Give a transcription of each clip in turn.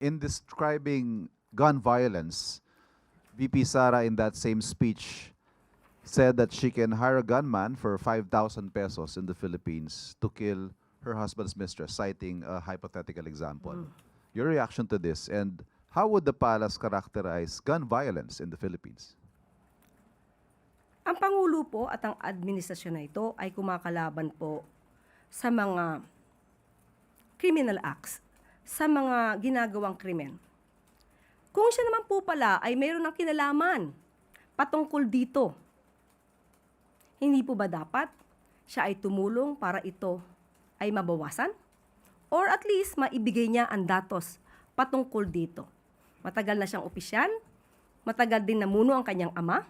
in describing gun violence, VP Sara in that same speech said that she can hire a gunman for 5,000 pesos in the Philippines to kill her husband's mistress, citing a hypothetical example. Your reaction to this, and how would the palace characterize gun violence in the Philippines? Ang Pangulo po at ang administrasyon na ito ay kumakalaban po sa mga criminal acts, sa mga ginagawang krimen. Kung siya naman po pala ay mayroon ng kinalaman patungkol dito, hindi po ba dapat siya ay tumulong para ito ay mabawasan? Or at least maibigay niya ang datos patungkol dito. Matagal na siyang opisyal, matagal din namuno ang kanyang ama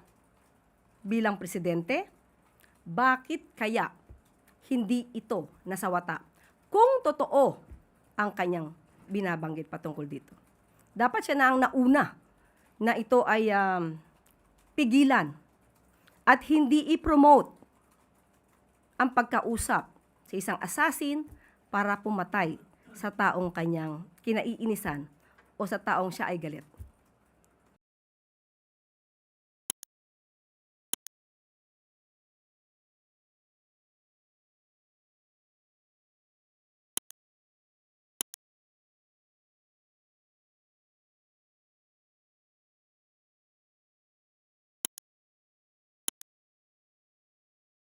bilang presidente. Bakit kaya hindi ito nasawata kung totoo ang kanyang binabanggit patungkol dito? Dapat siya na ang nauna na ito ay pigilan at hindi i-promote ang pagkausap sa isang assassin para pumatay sa taong kanyang kinaiinisan o sa taong siya ay galit.